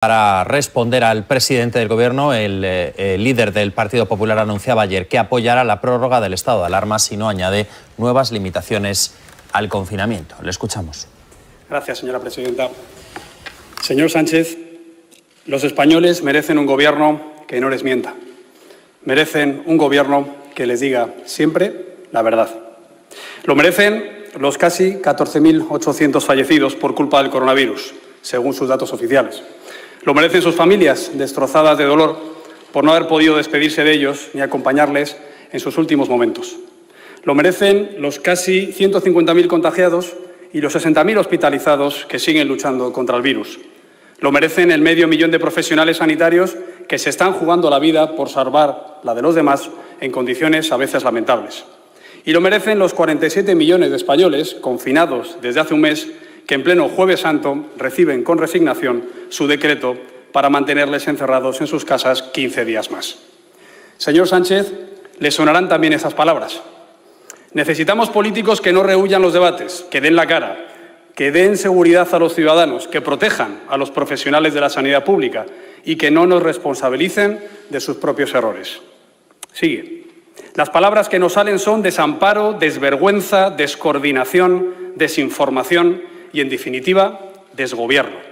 Para responder al presidente del Gobierno, el líder del Partido Popular anunciaba ayer que apoyará la prórroga del estado de alarma si no añade nuevas limitaciones al confinamiento. Le escuchamos. Gracias, señora presidenta. Señor Sánchez, los españoles merecen un Gobierno que no les mienta. Merecen un Gobierno que les diga siempre la verdad. Lo merecen los casi 14.800 fallecidos por culpa del coronavirus, según sus datos oficiales. Lo merecen sus familias, destrozadas de dolor por no haber podido despedirse de ellos ni acompañarles en sus últimos momentos. Lo merecen los casi 150.000 contagiados y los 60.000 hospitalizados que siguen luchando contra el virus. Lo merecen el medio millón de profesionales sanitarios que se están jugando la vida por salvar la de los demás en condiciones a veces lamentables. Y lo merecen los 47 millones de españoles confinados desde hace un mes que en pleno Jueves Santo reciben con resignación su decreto para mantenerles encerrados en sus casas 15 días más. Señor Sánchez, le sonarán también esas palabras. Necesitamos políticos que no rehúyan los debates, que den la cara, que den seguridad a los ciudadanos, que protejan a los profesionales de la sanidad pública y que no nos responsabilicen de sus propios errores. Sigue. Las palabras que nos salen son desamparo, desvergüenza, descoordinación, desinformación y, en definitiva, desgobierno.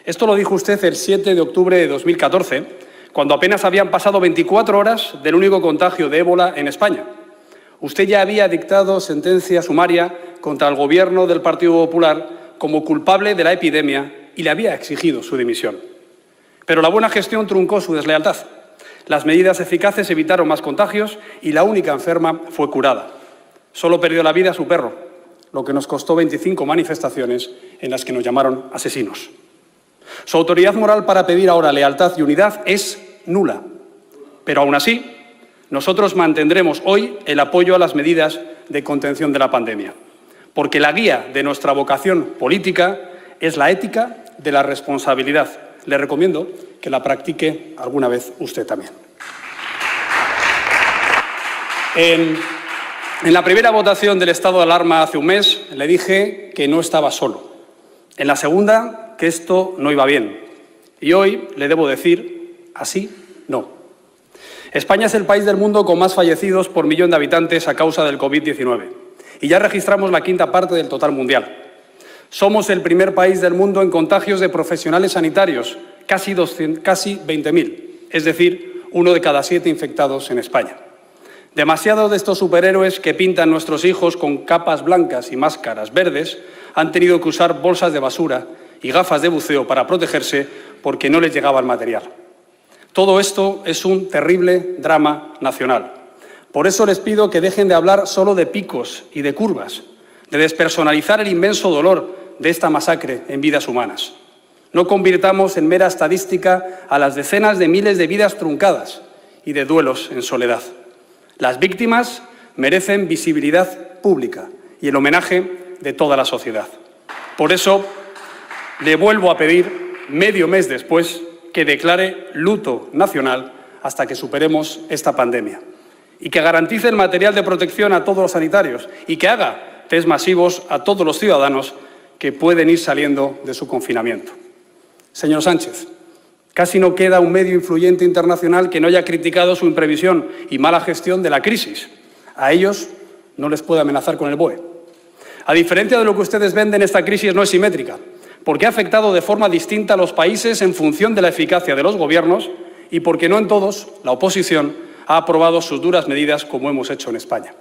Esto lo dijo usted el 7 de octubre de 2014, cuando apenas habían pasado 24 horas del único contagio de ébola en España. Usted ya había dictado sentencia sumaria contra el Gobierno del Partido Popular como culpable de la epidemia y le había exigido su dimisión. Pero la buena gestión truncó su deslealtad. Las medidas eficaces evitaron más contagios y la única enferma fue curada. Solo perdió la vida su perro, lo que nos costó 25 manifestaciones en las que nos llamaron asesinos. Su autoridad moral para pedir ahora lealtad y unidad es nula. Pero aún así, nosotros mantendremos hoy el apoyo a las medidas de contención de la pandemia, porque la guía de nuestra vocación política es la ética de la responsabilidad. Le recomiendo que la practique alguna vez usted también. En la primera votación del estado de alarma hace un mes le dije que no estaba solo. En la segunda, que esto no iba bien. Y hoy le debo decir, así no. España es el país del mundo con más fallecidos por millón de habitantes a causa del COVID-19. Y ya registramos la quinta parte del total mundial. Somos el primer país del mundo en contagios de profesionales sanitarios, casi 20.000, es decir, 1 de cada 7 infectados en España. Demasiados de estos superhéroes que pintan nuestros hijos con capas blancas y máscaras verdes han tenido que usar bolsas de basura y gafas de buceo para protegerse porque no les llegaba el material. Todo esto es un terrible drama nacional. Por eso les pido que dejen de hablar solo de picos y de curvas, de despersonalizar el inmenso dolor de esta masacre en vidas humanas. No convirtamos en mera estadística a las decenas de miles de vidas truncadas y de duelos en soledad. Las víctimas merecen visibilidad pública y el homenaje de toda la sociedad. Por eso, le vuelvo a pedir, medio mes después, que declare luto nacional hasta que superemos esta pandemia y que garantice el material de protección a todos los sanitarios y que haga test masivos a todos los ciudadanos que pueden ir saliendo de su confinamiento. Señor Sánchez, casi no queda un medio influyente internacional que no haya criticado su imprevisión y mala gestión de la crisis. A ellos no les puede amenazar con el BOE. A diferencia de lo que ustedes venden, esta crisis no es simétrica, porque ha afectado de forma distinta a los países en función de la eficacia de los gobiernos y porque no en todos la oposición ha aprobado sus duras medidas como hemos hecho en España.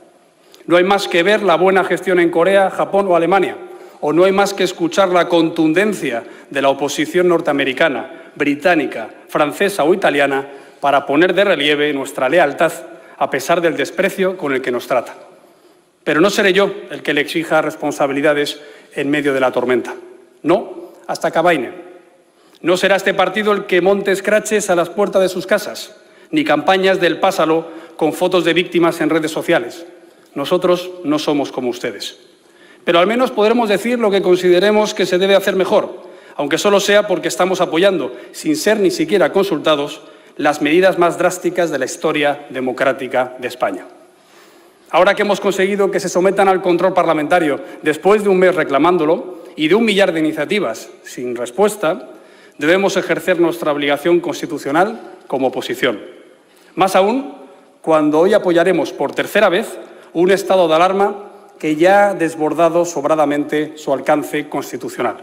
No hay más que ver la buena gestión en Corea, Japón o Alemania, o no hay más que escuchar la contundencia de la oposición norteamericana, británica, francesa o italiana para poner de relieve nuestra lealtad a pesar del desprecio con el que nos trata. Pero no seré yo el que le exija responsabilidades en medio de la tormenta. No, hasta Cabaine. No será este partido el que monte escraches a las puertas de sus casas, ni campañas del pásalo con fotos de víctimas en redes sociales. Nosotros no somos como ustedes. Pero al menos podremos decir lo que consideremos que se debe hacer mejor, aunque solo sea porque estamos apoyando, sin ser ni siquiera consultados, las medidas más drásticas de la historia democrática de España. Ahora que hemos conseguido que se sometan al control parlamentario después de un mes reclamándolo y de 1 millar de iniciativas sin respuesta, debemos ejercer nuestra obligación constitucional como oposición. Más aún, cuando hoy apoyaremos por tercera vez un estado de alarma que ya ha desbordado sobradamente su alcance constitucional.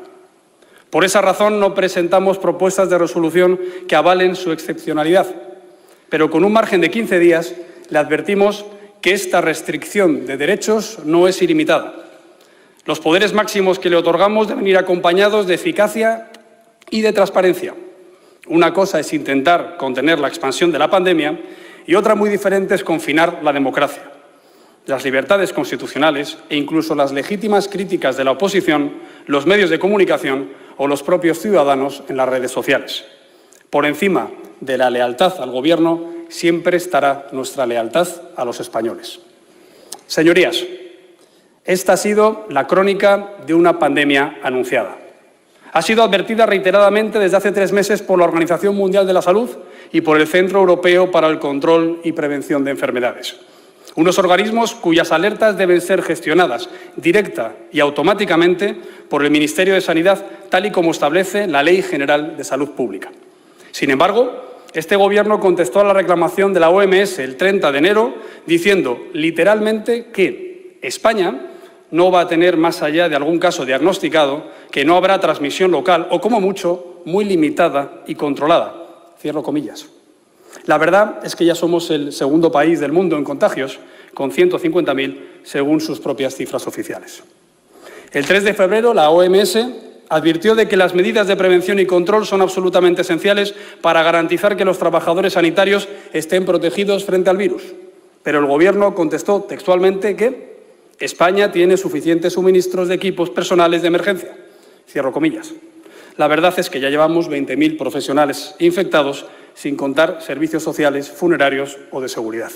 Por esa razón no presentamos propuestas de resolución que avalen su excepcionalidad, pero con un margen de 15 días le advertimos que esta restricción de derechos no es ilimitada. Los poderes máximos que le otorgamos deben ir acompañados de eficacia y de transparencia. Una cosa es intentar contener la expansión de la pandemia y otra muy diferente es confinar la democracia, las libertades constitucionales e incluso las legítimas críticas de la oposición, los medios de comunicación o los propios ciudadanos en las redes sociales. Por encima de la lealtad al Gobierno siempre estará nuestra lealtad a los españoles. Señorías, esta ha sido la crónica de una pandemia anunciada. Ha sido advertida reiteradamente desde hace 3 meses por la Organización Mundial de la Salud y por el Centro Europeo para el Control y Prevención de Enfermedades. Unos organismos cuyas alertas deben ser gestionadas directa y automáticamente por el Ministerio de Sanidad, tal y como establece la Ley General de Salud Pública. Sin embargo, este Gobierno contestó a la reclamación de la OMS el 30 de enero diciendo literalmente que España no va a tener, más allá de algún caso diagnosticado, que no habrá transmisión local o, como mucho, muy limitada y controlada. Cierro comillas. La verdad es que ya somos el segundo país del mundo en contagios, con 150.000, según sus propias cifras oficiales. El 3 de febrero, la OMS advirtió de que las medidas de prevención y control son absolutamente esenciales para garantizar que los trabajadores sanitarios estén protegidos frente al virus. Pero el Gobierno contestó textualmente que España tiene suficientes suministros de equipos personales de emergencia. Cierro comillas. La verdad es que ya llevamos 20.000 profesionales infectados, sin contar servicios sociales, funerarios o de seguridad.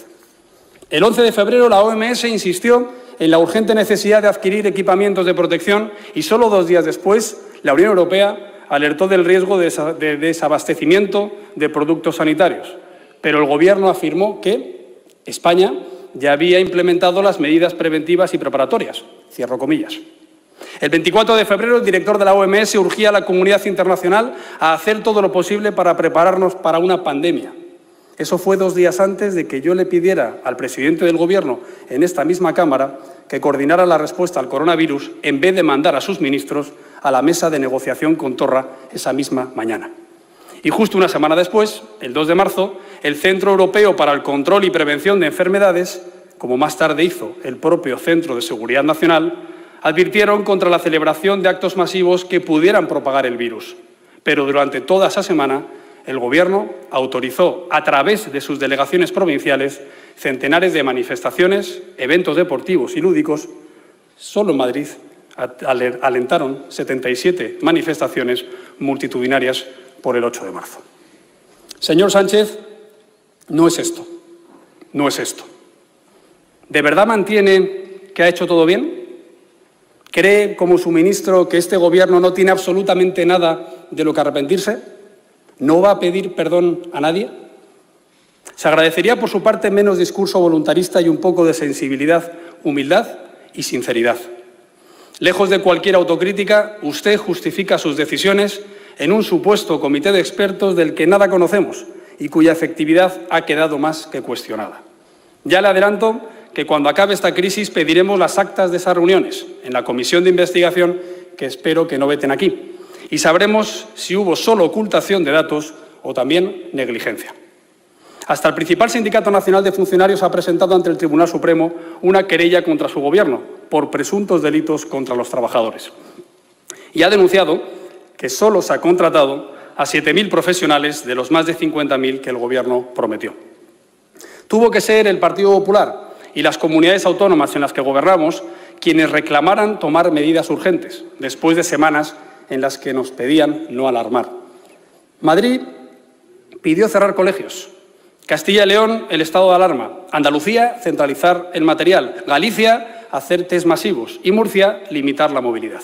El 11 de febrero la OMS insistió en la urgente necesidad de adquirir equipamientos de protección y solo 2 días después la Unión Europea alertó del riesgo de desabastecimiento de productos sanitarios. Pero el Gobierno afirmó que España ya había implementado las medidas preventivas y preparatorias. Cierro comillas. El 24 de febrero, el director de la OMS urgía a la comunidad internacional a hacer todo lo posible para prepararnos para una pandemia. Eso fue 2 días antes de que yo le pidiera al presidente del Gobierno en esta misma Cámara que coordinara la respuesta al coronavirus en vez de mandar a sus ministros a la mesa de negociación con Torra esa misma mañana. Y justo una semana después, el 2 de marzo, el Centro Europeo para el Control y Prevención de Enfermedades, como más tarde hizo el propio Centro de Seguridad Nacional, advirtieron contra la celebración de actos masivos que pudieran propagar el virus. Pero durante toda esa semana, el Gobierno autorizó, a través de sus delegaciones provinciales, centenares de manifestaciones, eventos deportivos y lúdicos. Solo en Madrid alentaron 77 manifestaciones multitudinarias por el 8 de marzo. Señor Sánchez, no es esto. No es esto. ¿De verdad mantiene que ha hecho todo bien? ¿Cree, como su ministro, que este Gobierno no tiene absolutamente nada de lo que arrepentirse? ¿No va a pedir perdón a nadie? Se agradecería, por su parte, menos discurso voluntarista y un poco de sensibilidad, humildad y sinceridad. Lejos de cualquier autocrítica, usted justifica sus decisiones en un supuesto comité de expertos del que nada conocemos y cuya efectividad ha quedado más que cuestionada. Ya le adelanto que cuando acabe esta crisis pediremos las actas de esas reuniones en la comisión de investigación que espero que no veten aquí y sabremos si hubo solo ocultación de datos o también negligencia. Hasta el principal sindicato nacional de funcionarios ha presentado ante el Tribunal Supremo una querella contra su Gobierno por presuntos delitos contra los trabajadores y ha denunciado que solo se ha contratado a 7.000 profesionales de los más de 50.000 que el Gobierno prometió. Tuvo que ser el Partido Popular y las comunidades autónomas en las que gobernamos quienes reclamaran tomar medidas urgentes, después de semanas en las que nos pedían no alarmar. Madrid pidió cerrar colegios, Castilla y León el estado de alarma, Andalucía centralizar el material, Galicia hacer test masivos y Murcia limitar la movilidad.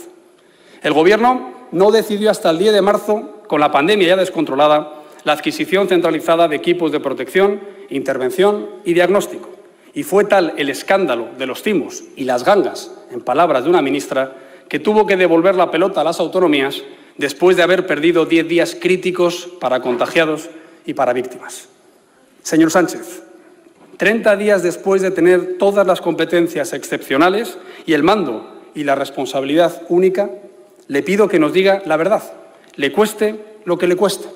El Gobierno no decidió hasta el 10 de marzo, con la pandemia ya descontrolada, la adquisición centralizada de equipos de protección, intervención y diagnóstico. Y fue tal el escándalo de los timos y las gangas, en palabras de una ministra, que tuvo que devolver la pelota a las autonomías, después de haber perdido 10 días críticos para contagiados y para víctimas. Señor Sánchez, 30 días después de tener todas las competencias excepcionales y el mando y la responsabilidad única, le pido que nos diga la verdad, le cueste lo que le cueste.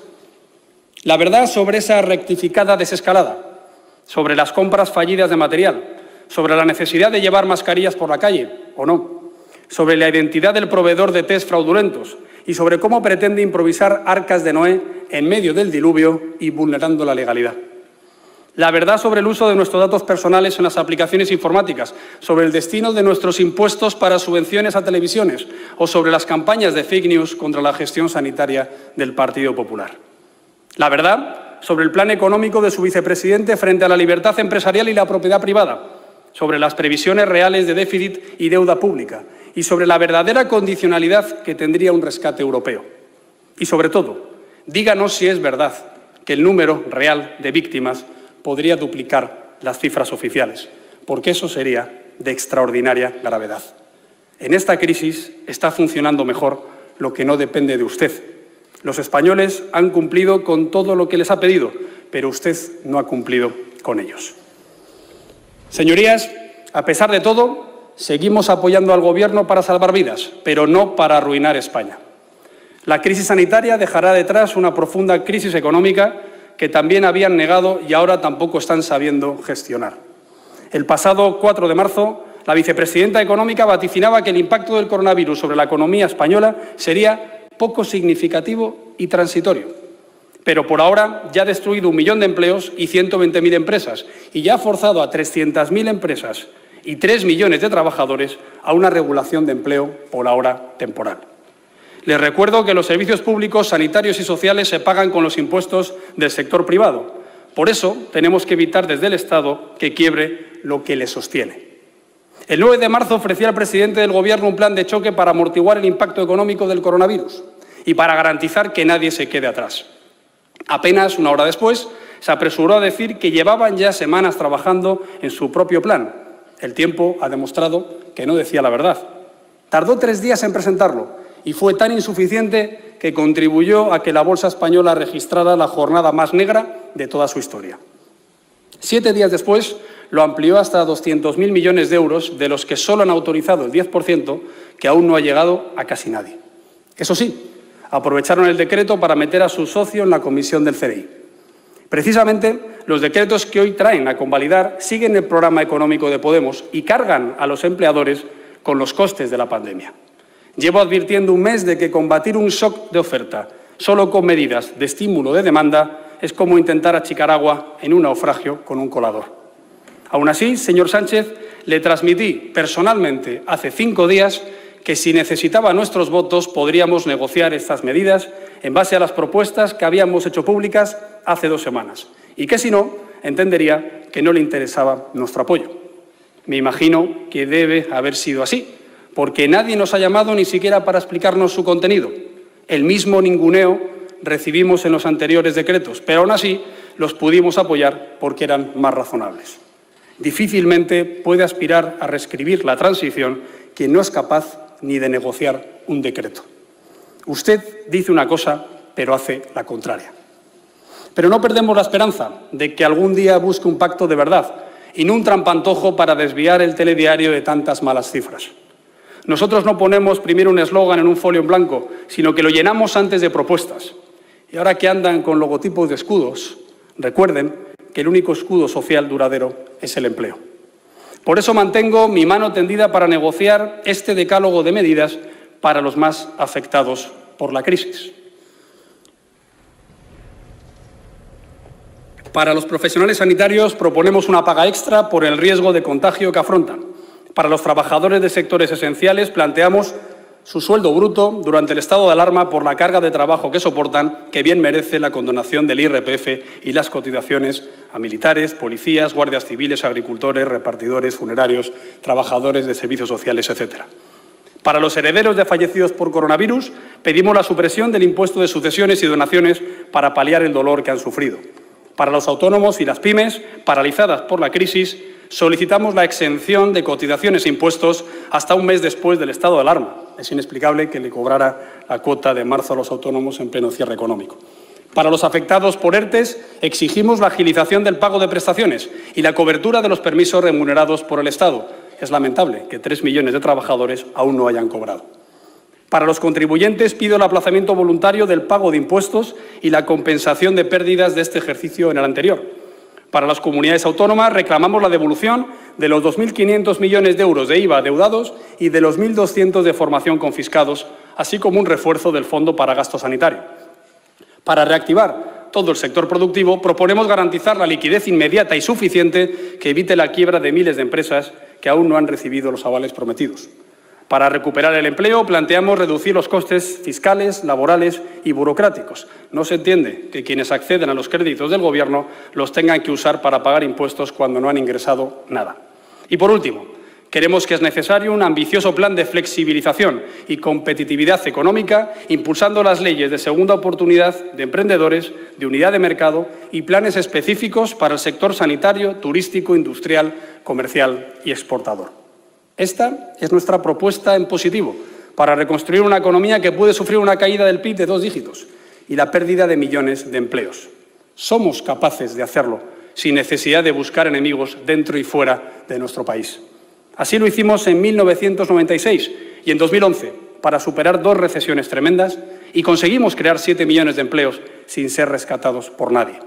La verdad sobre esa rectificada desescalada, sobre las compras fallidas de material, sobre la necesidad de llevar mascarillas por la calle, o no, sobre la identidad del proveedor de test fraudulentos y sobre cómo pretende improvisar arcas de Noé en medio del diluvio y vulnerando la legalidad. La verdad sobre el uso de nuestros datos personales en las aplicaciones informáticas, sobre el destino de nuestros impuestos para subvenciones a televisiones o sobre las campañas de fake news contra la gestión sanitaria del Partido Popular. La verdad sobre el plan económico de su vicepresidente frente a la libertad empresarial y la propiedad privada, sobre las previsiones reales de déficit y deuda pública y sobre la verdadera condicionalidad que tendría un rescate europeo. Y, sobre todo, díganos si es verdad que el número real de víctimas podría duplicar las cifras oficiales, porque eso sería de extraordinaria gravedad. En esta crisis está funcionando mejor lo que no depende de usted. Los españoles han cumplido con todo lo que les ha pedido, pero usted no ha cumplido con ellos. Señorías, a pesar de todo, seguimos apoyando al Gobierno para salvar vidas, pero no para arruinar España. La crisis sanitaria dejará detrás una profunda crisis económica que también habían negado y ahora tampoco están sabiendo gestionar. El pasado 4 de marzo, la vicepresidenta económica vaticinaba que el impacto del coronavirus sobre la economía española sería poco significativo y transitorio. Pero por ahora ya ha destruido 1 millón de empleos y 120.000 empresas y ya ha forzado a 300.000 empresas y 3 millones de trabajadores a una regulación de empleo por ahora temporal. Les recuerdo que los servicios públicos, sanitarios y sociales se pagan con los impuestos del sector privado. Por eso tenemos que evitar desde el Estado que quiebre lo que le sostiene. El 9 de marzo ofrecía al presidente del Gobierno un plan de choque para amortiguar el impacto económico del coronavirus y para garantizar que nadie se quede atrás. Apenas una hora después, se apresuró a decir que llevaban ya semanas trabajando en su propio plan. El tiempo ha demostrado que no decía la verdad. Tardó 3 días en presentarlo y fue tan insuficiente que contribuyó a que la bolsa española registrara la jornada más negra de toda su historia. 7 días después, lo amplió hasta 200.000 millones de euros, de los que solo han autorizado el 10%, que aún no ha llegado a casi nadie. Eso sí, aprovecharon el decreto para meter a su socio en la comisión del CDI. Precisamente, los decretos que hoy traen a convalidar siguen el programa económico de Podemos y cargan a los empleadores con los costes de la pandemia. Llevo advirtiendo un mes de que combatir un shock de oferta solo con medidas de estímulo de demanda es como intentar achicar agua en un naufragio con un colador. Aún así, señor Sánchez, le transmití personalmente hace 5 días que si necesitaba nuestros votos podríamos negociar estas medidas en base a las propuestas que habíamos hecho públicas hace 2 semanas y que si no, entendería que no le interesaba nuestro apoyo. Me imagino que debe haber sido así, porque nadie nos ha llamado ni siquiera para explicarnos su contenido. El mismo ninguneo recibimos en los anteriores decretos, pero aún así los pudimos apoyar porque eran más razonables. Difícilmente puede aspirar a reescribir la transición quien no es capaz ni de negociar un decreto. Usted dice una cosa, pero hace la contraria. Pero no perdemos la esperanza de que algún día busque un pacto de verdad y no un trampantojo para desviar el telediario de tantas malas cifras. Nosotros no ponemos primero un eslogan en un folio en blanco, sino que lo llenamos antes de propuestas. Y ahora que andan con logotipos de escudos, recuerden que el único escudo social duradero es el empleo. Por eso mantengo mi mano tendida para negociar este decálogo de medidas para los más afectados por la crisis. Para los profesionales sanitarios proponemos una paga extra por el riesgo de contagio que afrontan. Para los trabajadores de sectores esenciales planteamos su sueldo bruto durante el estado de alarma por la carga de trabajo que soportan, que bien merece la condonación del IRPF y las cotizaciones a militares, policías, guardias civiles, agricultores, repartidores, funerarios, trabajadores de servicios sociales, etc. Para los herederos de fallecidos por coronavirus, pedimos la supresión del impuesto de sucesiones y donaciones para paliar el dolor que han sufrido. Para los autónomos y las pymes, paralizadas por la crisis, solicitamos la exención de cotizaciones e impuestos hasta un mes después del estado de alarma. Es inexplicable que le cobrara la cuota de marzo a los autónomos en pleno cierre económico. Para los afectados por ERTEs, exigimos la agilización del pago de prestaciones y la cobertura de los permisos remunerados por el Estado. Es lamentable que 3 millones de trabajadores aún no hayan cobrado. Para los contribuyentes, pido el aplazamiento voluntario del pago de impuestos y la compensación de pérdidas de este ejercicio en el anterior. Para las comunidades autónomas, reclamamos la devolución de los 2.500 millones de euros de IVA adeudados y de los 1.200 de formación confiscados, así como un refuerzo del Fondo para Gasto Sanitario. Para reactivar todo el sector productivo, proponemos garantizar la liquidez inmediata y suficiente que evite la quiebra de miles de empresas que aún no han recibido los avales prometidos. Para recuperar el empleo, planteamos reducir los costes fiscales, laborales y burocráticos. No se entiende que quienes acceden a los créditos del Gobierno los tengan que usar para pagar impuestos cuando no han ingresado nada. Y, por último, creemos que es necesario un ambicioso plan de flexibilización y competitividad económica, impulsando las leyes de segunda oportunidad de emprendedores, de unidad de mercado y planes específicos para el sector sanitario, turístico, industrial, comercial y exportador. Esta es nuestra propuesta en positivo para reconstruir una economía que puede sufrir una caída del PIB de 2 dígitos y la pérdida de millones de empleos. Somos capaces de hacerlo sin necesidad de buscar enemigos dentro y fuera de nuestro país. Así lo hicimos en 1996 y en 2011 para superar 2 recesiones tremendas y conseguimos crear 7 millones de empleos sin ser rescatados por nadie.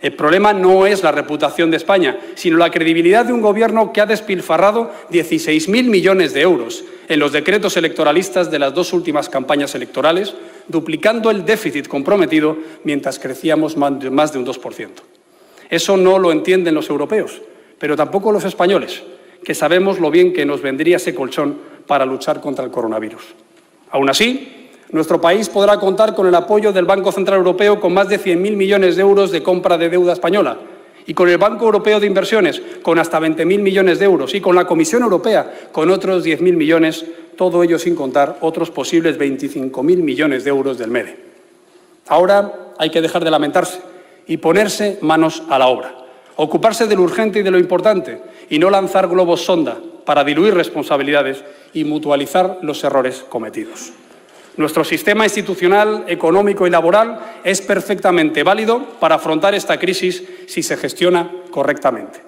El problema no es la reputación de España, sino la credibilidad de un Gobierno que ha despilfarrado 16.000 millones de euros en los decretos electoralistas de las 2 últimas campañas electorales, duplicando el déficit comprometido mientras crecíamos más de un 2%. Eso no lo entienden los europeos, pero tampoco los españoles, que sabemos lo bien que nos vendría ese colchón para luchar contra el coronavirus. Aún así, nuestro país podrá contar con el apoyo del Banco Central Europeo con más de 100.000 millones de euros de compra de deuda española y con el Banco Europeo de Inversiones con hasta 20.000 millones de euros y con la Comisión Europea con otros 10.000 millones, todo ello sin contar otros posibles 25.000 millones de euros del MEDE. Ahora hay que dejar de lamentarse y ponerse manos a la obra, ocuparse de lo urgente y de lo importante y no lanzar globos sonda para diluir responsabilidades y mutualizar los errores cometidos. Nuestro sistema institucional, económico y laboral es perfectamente válido para afrontar esta crisis si se gestiona correctamente.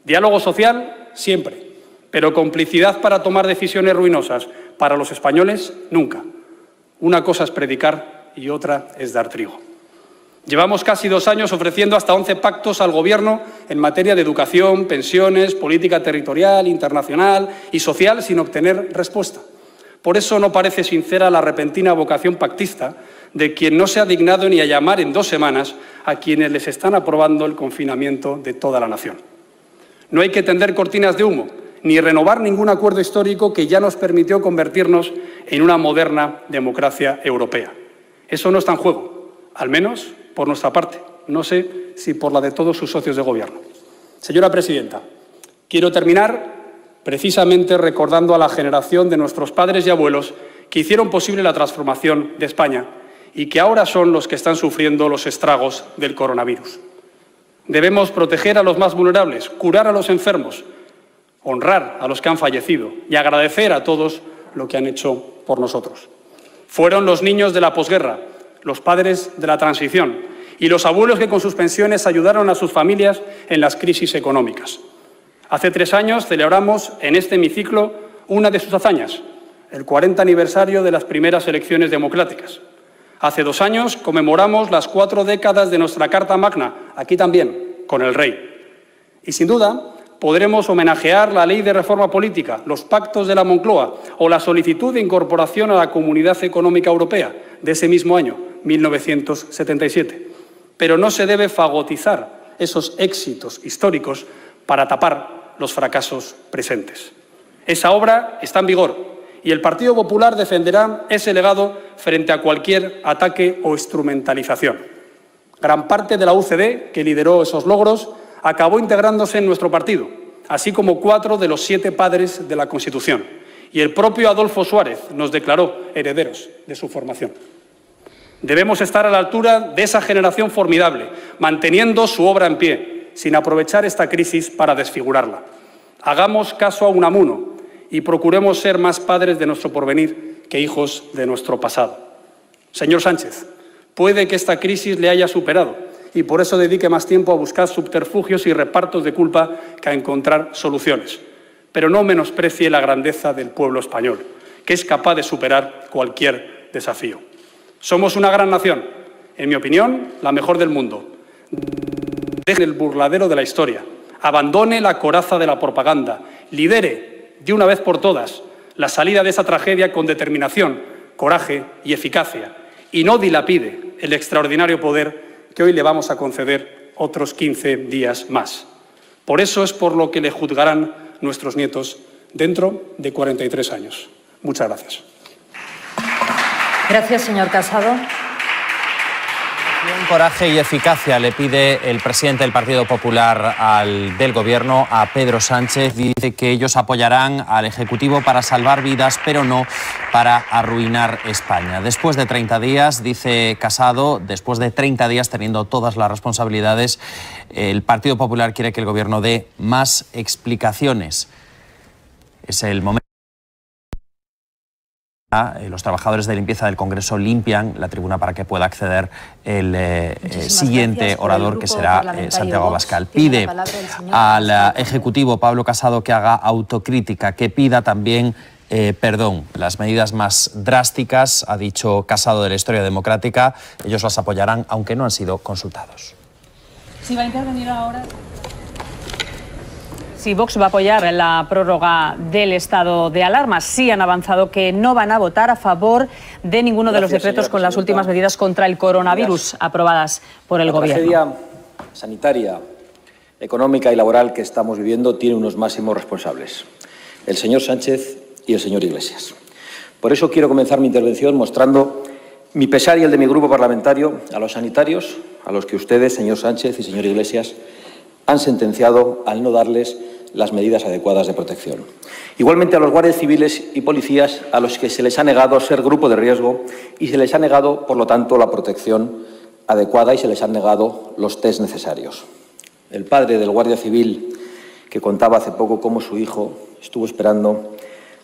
Diálogo social, siempre, pero complicidad para tomar decisiones ruinosas para los españoles, nunca. Una cosa es predicar y otra es dar trigo. Llevamos casi 2 años ofreciendo hasta 11 pactos al Gobierno en materia de educación, pensiones, política territorial, internacional y social sin obtener respuesta. Por eso no parece sincera la repentina vocación pactista de quien no se ha dignado ni a llamar en 2 semanas a quienes les están aprobando el confinamiento de toda la nación. No hay que tender cortinas de humo ni renovar ningún acuerdo histórico que ya nos permitió convertirnos en una moderna democracia europea. Eso no está en juego, al menos por nuestra parte. No sé si por la de todos sus socios de Gobierno. Señora presidenta, quiero terminar precisamente recordando a la generación de nuestros padres y abuelos que hicieron posible la transformación de España y que ahora son los que están sufriendo los estragos del coronavirus. Debemos proteger a los más vulnerables, curar a los enfermos, honrar a los que han fallecido y agradecer a todos lo que han hecho por nosotros. Fueron los niños de la posguerra, los padres de la transición y los abuelos que con sus pensiones ayudaron a sus familias en las crisis económicas. Hace 3 años celebramos en este hemiciclo una de sus hazañas, el 40 aniversario de las primeras elecciones democráticas. Hace 2 años conmemoramos las 4 décadas de nuestra Carta Magna, aquí también, con el rey. Y sin duda podremos homenajear la Ley de Reforma Política, los pactos de la Moncloa o la solicitud de incorporación a la Comunidad Económica Europea de ese mismo año, 1977. Pero no se debe fagotizar esos éxitos históricos para tapar los fracasos presentes. Esa obra está en vigor y el Partido Popular defenderá ese legado frente a cualquier ataque o instrumentalización. Gran parte de la UCD, que lideró esos logros, acabó integrándose en nuestro partido, así como 4 de los 7 padres de la Constitución. Y el propio Adolfo Suárez nos declaró herederos de su formación. Debemos estar a la altura de esa generación formidable, manteniendo su obra en pie, sin aprovechar esta crisis para desfigurarla. Hagamos caso a Unamuno y procuremos ser más padres de nuestro porvenir que hijos de nuestro pasado. Señor Sánchez, puede que esta crisis le haya superado y por eso dedique más tiempo a buscar subterfugios y repartos de culpa que a encontrar soluciones. Pero no menosprecie la grandeza del pueblo español, que es capaz de superar cualquier desafío. Somos una gran nación, en mi opinión, la mejor del mundo. Deje el burladero de la historia, abandone la coraza de la propaganda, lidere de una vez por todas la salida de esa tragedia con determinación, coraje y eficacia, y no dilapide el extraordinario poder que hoy le vamos a conceder otros 15 días más. Por eso es por lo que le juzgarán nuestros nietos dentro de 43 años. Muchas gracias. Gracias, señor Casado. Coraje y eficacia le pide el presidente del Partido Popular del Gobierno a Pedro Sánchez. Dice que ellos apoyarán al Ejecutivo para salvar vidas, pero no para arruinar España. Después de 30 días, dice Casado, después de 30 días teniendo todas las responsabilidades, el Partido Popular quiere que el Gobierno dé más explicaciones. Es el momento. Los trabajadores de limpieza del Congreso limpian la tribuna para que pueda acceder el siguiente orador, que será Santiago Abascal. Pide al Ejecutivo, Pablo Casado, que haga autocrítica, que pida también perdón. Las medidas más drásticas, ha dicho Casado, de la historia democrática, ellos las apoyarán, aunque no han sido consultados. Sí, va a intervenir ahora. Sí, Vox va a apoyar la prórroga del estado de alarma. Sí han avanzado que no van a votar a favor de ninguno de los decretos con las últimas medidas contra el coronavirus aprobadas por el Gobierno. La tragedia sanitaria, económica y laboral que estamos viviendo tiene unos máximos responsables: el señor Sánchez y el señor Iglesias. Por eso quiero comenzar mi intervención mostrando mi pesar y el de mi grupo parlamentario a los sanitarios, a los que ustedes, señor Sánchez y señor Iglesias, han sentenciado al no darles las medidas adecuadas de protección. Igualmente a los guardias civiles y policías, a los que se les ha negado ser grupo de riesgo y se les ha negado, por lo tanto, la protección adecuada y se les han negado los test necesarios. El padre del guardia civil, que contaba hace poco cómo su hijo estuvo esperando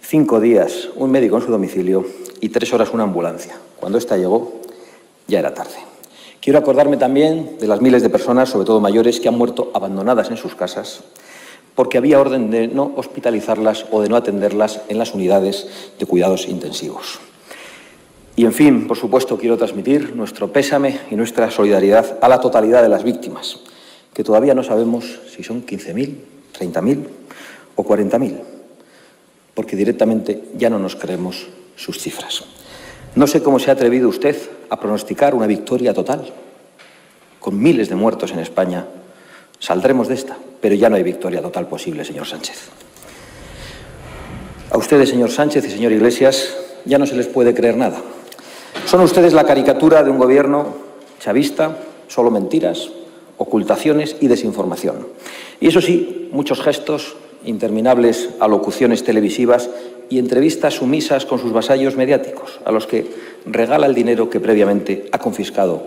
5 días un médico en su domicilio y 3 horas una ambulancia. Cuando ésta llegó, ya era tarde. Quiero acordarme también de las miles de personas, sobre todo mayores, que han muerto abandonadas en sus casas porque había orden de no hospitalizarlas o de no atenderlas en las unidades de cuidados intensivos. Y, en fin, por supuesto, quiero transmitir nuestro pésame y nuestra solidaridad a la totalidad de las víctimas, que todavía no sabemos si son 15.000, 30.000 o 40.000, porque directamente ya no nos creemos sus cifras. No sé cómo se ha atrevido usted a pronosticar una victoria total. Con miles de muertos en España, saldremos de esta, pero ya no hay victoria total posible, señor Sánchez. A ustedes, señor Sánchez y señor Iglesias, ya no se les puede creer nada. Son ustedes la caricatura de un gobierno chavista, solo mentiras, ocultaciones y desinformación. Y eso sí, muchos gestos, interminables alocuciones televisivas y entrevistas sumisas con sus vasallos mediáticos, a los que regala el dinero que previamente ha confiscado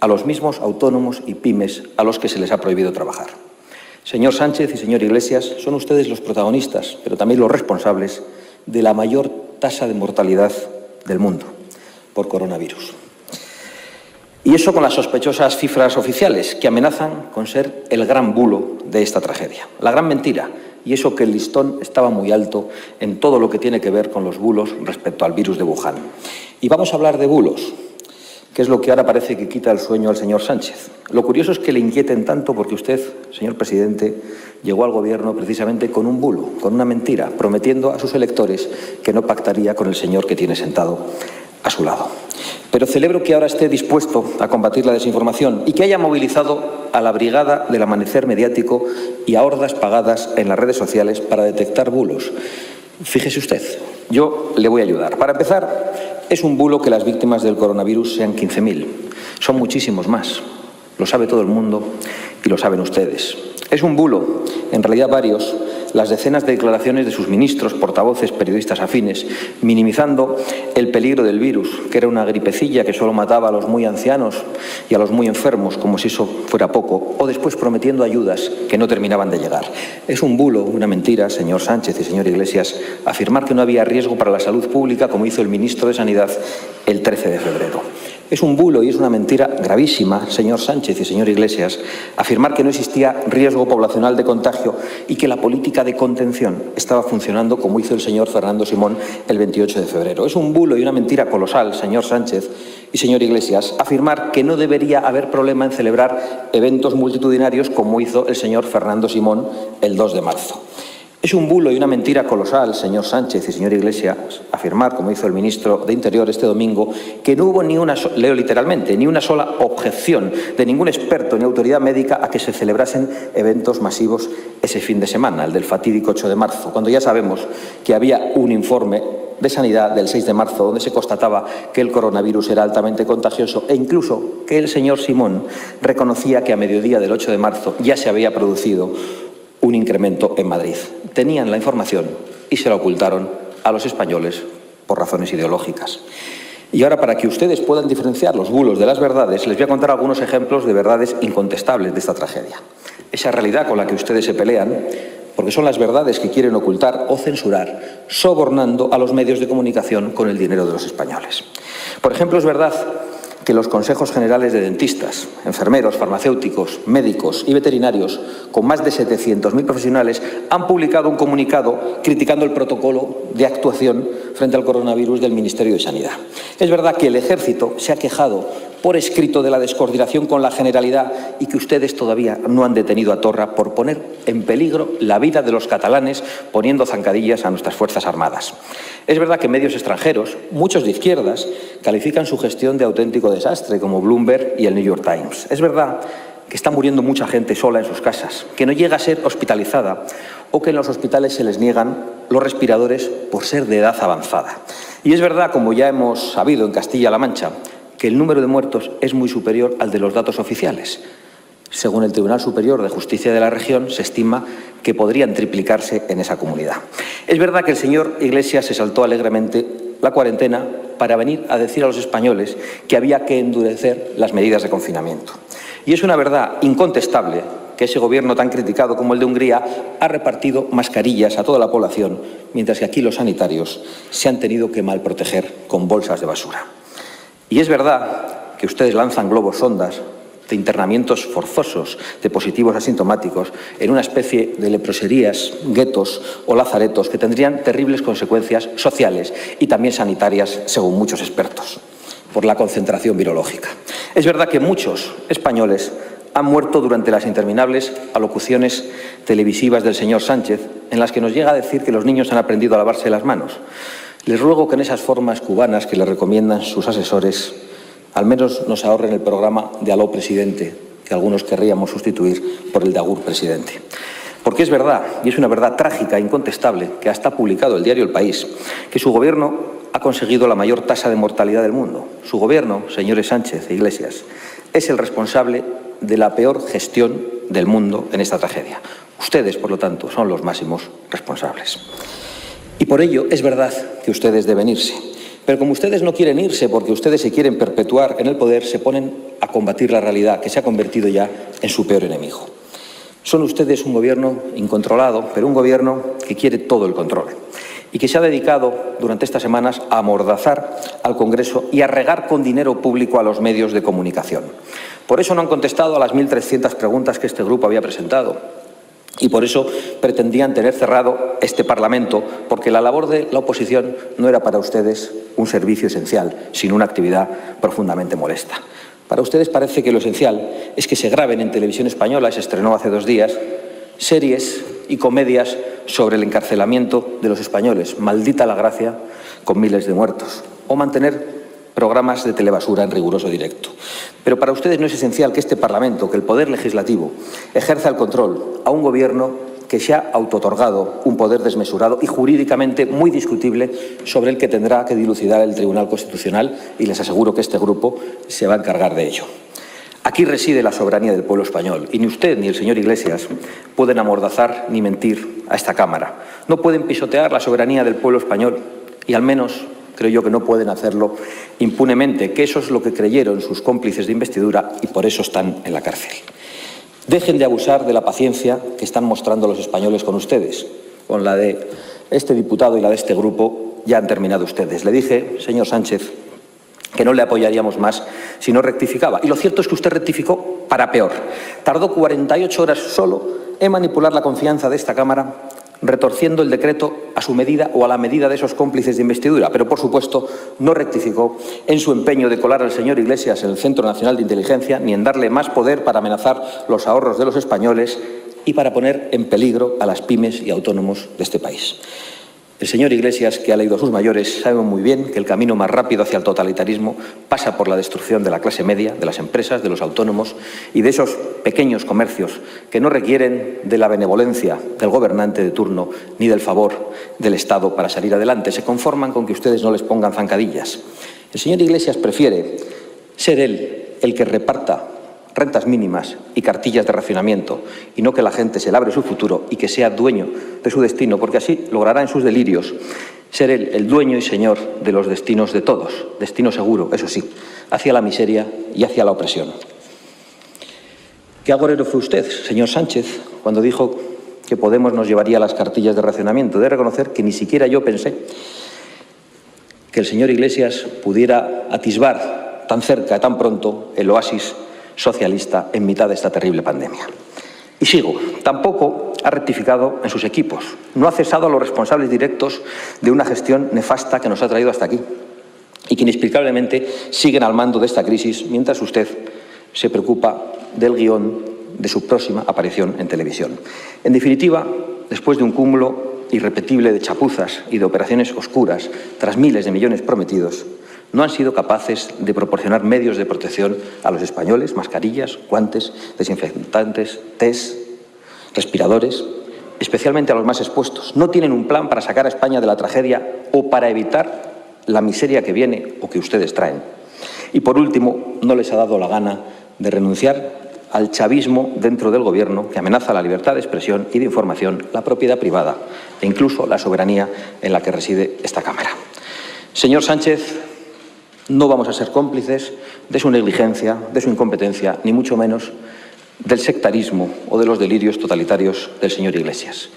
a los mismos autónomos y pymes a los que se les ha prohibido trabajar. Señor Sánchez y señor Iglesias, son ustedes los protagonistas, pero también los responsables de la mayor tasa de mortalidad del mundo por coronavirus. Y eso con las sospechosas cifras oficiales, que amenazan con ser el gran bulo de esta tragedia, la gran mentira, y eso que el listón estaba muy alto en todo lo que tiene que ver con los bulos respecto al virus de Wuhan. Y vamos a hablar de bulos, que es lo que ahora parece que quita el sueño al señor Sánchez. Lo curioso es que le inquieten tanto porque usted, señor presidente, llegó al Gobierno precisamente con un bulo, con una mentira, prometiendo a sus electores que no pactaría con el señor que tiene sentado a su lado. Pero celebro que ahora esté dispuesto a combatir la desinformación y que haya movilizado a la brigada del amanecer mediático y a hordas pagadas en las redes sociales para detectar bulos. Fíjese usted, yo le voy a ayudar. Para empezar, es un bulo que las víctimas del coronavirus sean 15.000. Son muchísimos más. Lo sabe todo el mundo y lo saben ustedes. Es un bulo, en realidad varios, las decenas de declaraciones de sus ministros, portavoces, periodistas afines, minimizando el peligro del virus, que era una gripecilla que solo mataba a los muy ancianos y a los muy enfermos, como si eso fuera poco, o después prometiendo ayudas que no terminaban de llegar. Es un bulo, una mentira, señor Sánchez y señor Iglesias, afirmar que no había riesgo para la salud pública, como hizo el ministro de Sanidad el 13 de febrero. Es un bulo y es una mentira gravísima, señor Sánchez y señor Iglesias, afirmar que no existía riesgo poblacional de contagio y que la política de contención estaba funcionando como hizo el señor Fernando Simón el 28 de febrero. Es un bulo y una mentira colosal, señor Sánchez y señor Iglesias, afirmar que no debería haber problema en celebrar eventos multitudinarios como hizo el señor Fernando Simón el 2 de marzo. Es un bulo y una mentira colosal, señor Sánchez y señor Iglesias, afirmar, como hizo el ministro de Interior este domingo, que no hubo leo literalmente, ni una sola objeción de ningún experto ni autoridad médica a que se celebrasen eventos masivos ese fin de semana, el del fatídico 8 de marzo, cuando ya sabemos que había un informe de Sanidad del 6 de marzo donde se constataba que el coronavirus era altamente contagioso e incluso que el señor Simón reconocía que a mediodía del 8 de marzo ya se había producido un incremento en Madrid. Tenían la información y se la ocultaron a los españoles por razones ideológicas. Y ahora, para que ustedes puedan diferenciar los bulos de las verdades, les voy a contar algunos ejemplos de verdades incontestables de esta tragedia. Esa realidad con la que ustedes se pelean, porque son las verdades que quieren ocultar o censurar, sobornando a los medios de comunicación con el dinero de los españoles. Por ejemplo, es verdad que los consejos generales de dentistas, enfermeros, farmacéuticos, médicos y veterinarios, con más de 700.000 profesionales, han publicado un comunicado criticando el protocolo de actuación frente al coronavirus del Ministerio de Sanidad. Es verdad que el Ejército se ha quejado por escrito de la descoordinación con la Generalidad y que ustedes todavía no han detenido a Torra por poner en peligro la vida de los catalanes poniendo zancadillas a nuestras Fuerzas Armadas. Es verdad que medios extranjeros, muchos de izquierdas, califican su gestión de auténtico desastre, como Bloomberg y el New York Times. Es verdad que está muriendo mucha gente sola en sus casas, que no llega a ser hospitalizada o que en los hospitales se les niegan los respiradores por ser de edad avanzada. Y es verdad, como ya hemos sabido en Castilla-La Mancha, que el número de muertos es muy superior al de los datos oficiales. Según el Tribunal Superior de Justicia de la región, se estima que podrían triplicarse en esa comunidad. Es verdad que el señor Iglesias se saltó alegremente la cuarentena para venir a decir a los españoles que había que endurecer las medidas de confinamiento. Y es una verdad incontestable que ese gobierno tan criticado como el de Hungría ha repartido mascarillas a toda la población, mientras que aquí los sanitarios se han tenido que malproteger con bolsas de basura. Y es verdad que ustedes lanzan globos sondas de internamientos forzosos de positivos asintomáticos en una especie de leproserías, guetos o lazaretos que tendrían terribles consecuencias sociales y también sanitarias, según muchos expertos, por la concentración virológica. Es verdad que muchos españoles han muerto durante las interminables alocuciones televisivas del señor Sánchez, en las que nos llega a decir que los niños han aprendido a lavarse las manos. Les ruego que en esas formas cubanas que les recomiendan sus asesores, al menos nos ahorren el programa de Aló Presidente, que algunos querríamos sustituir por el de Agur Presidente. Porque es verdad, y es una verdad trágica e incontestable, que hasta ha publicado el diario El País, que su gobierno ha conseguido la mayor tasa de mortalidad del mundo. Su gobierno, señores Sánchez e Iglesias, es el responsable de la peor gestión del mundo en esta tragedia. Ustedes, por lo tanto, son los máximos responsables. Y por ello es verdad que ustedes deben irse. Pero como ustedes no quieren irse porque ustedes se quieren perpetuar en el poder, se ponen a combatir la realidad que se ha convertido ya en su peor enemigo. Son ustedes un gobierno incontrolado, pero un gobierno que quiere todo el control y que se ha dedicado durante estas semanas a amordazar al Congreso y a regar con dinero público a los medios de comunicación. Por eso no han contestado a las 1.300 preguntas que este grupo había presentado. Y por eso pretendían tener cerrado este Parlamento, porque la labor de la oposición no era para ustedes un servicio esencial, sino una actividad profundamente molesta. Para ustedes parece que lo esencial es que se graben en Televisión Española, se estrenó hace 2 días, series y comedias sobre el encarcelamiento de los españoles, maldita la gracia, con miles de muertos, o mantener programas de telebasura en riguroso directo. Pero para ustedes no es esencial que este Parlamento, que el Poder Legislativo, ejerza el control a un gobierno que se ha autootorgado un poder desmesurado y jurídicamente muy discutible sobre el que tendrá que dilucidar el Tribunal Constitucional, y les aseguro que este grupo se va a encargar de ello. Aquí reside la soberanía del pueblo español y ni usted ni el señor Iglesias pueden amordazar ni mentir a esta Cámara. No pueden pisotear la soberanía del pueblo español y al menos creo yo que no pueden hacerlo impunemente, que eso es lo que creyeron sus cómplices de investidura y por eso están en la cárcel. Dejen de abusar de la paciencia que están mostrando los españoles con ustedes. Con la de este diputado y la de este grupo ya han terminado ustedes. Le dije, señor Sánchez, que no le apoyaríamos más si no rectificaba. Y lo cierto es que usted rectificó para peor. Tardó 48 horas solo en manipular la confianza de esta Cámara, retorciendo el decreto a su medida o a la medida de esos cómplices de investidura. Pero, por supuesto, no rectificó en su empeño de colar al señor Iglesias en el Centro Nacional de Inteligencia, ni en darle más poder para amenazar los ahorros de los españoles y para poner en peligro a las pymes y autónomos de este país. El señor Iglesias, que ha leído a sus mayores, sabe muy bien que el camino más rápido hacia el totalitarismo pasa por la destrucción de la clase media, de las empresas, de los autónomos y de esos pequeños comercios que no requieren de la benevolencia del gobernante de turno ni del favor del Estado para salir adelante. Se conforman con que ustedes no les pongan zancadillas. El señor Iglesias prefiere ser él el que reparta rentas mínimas y cartillas de racionamiento, y no que la gente se labre su futuro y que sea dueño de su destino, porque así logrará en sus delirios ser él el dueño y señor de los destinos de todos, destino seguro, eso sí, hacia la miseria y hacia la opresión. ¿Qué agorero fue usted, señor Sánchez, cuando dijo que Podemos nos llevaría las cartillas de racionamiento? De reconocer que ni siquiera yo pensé que el señor Iglesias pudiera atisbar tan cerca, tan pronto, el oasis socialista en mitad de esta terrible pandemia. Y sigo, tampoco ha rectificado en sus equipos, no ha cesado a los responsables directos de una gestión nefasta que nos ha traído hasta aquí y que inexplicablemente siguen al mando de esta crisis mientras usted se preocupa del guión de su próxima aparición en televisión. En definitiva, después de un cúmulo irrepetible de chapuzas y de operaciones oscuras tras miles de millones prometidos, no han sido capaces de proporcionar medios de protección a los españoles, mascarillas, guantes, desinfectantes, test, respiradores, especialmente a los más expuestos. No tienen un plan para sacar a España de la tragedia o para evitar la miseria que viene o que ustedes traen. Y, por último, no les ha dado la gana de renunciar al chavismo dentro del Gobierno que amenaza la libertad de expresión y de información, la propiedad privada e incluso la soberanía en la que reside esta Cámara. Señor Sánchez, no vamos a ser cómplices de su negligencia, de su incompetencia, ni mucho menos del sectarismo o de los delirios totalitarios del señor Iglesias.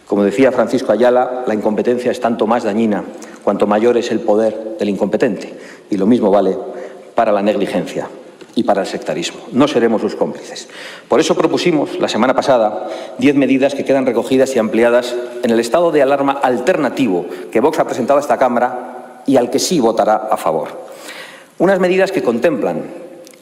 Como decía Francisco Ayala, la incompetencia es tanto más dañina cuanto mayor es el poder del incompetente. Y lo mismo vale para la negligencia y para el sectarismo. No seremos sus cómplices. Por eso propusimos la semana pasada 10 medidas que quedan recogidas y ampliadas en el estado de alarma alternativo que Vox ha presentado a esta Cámara y al que sí votará a favor. Unas medidas que contemplan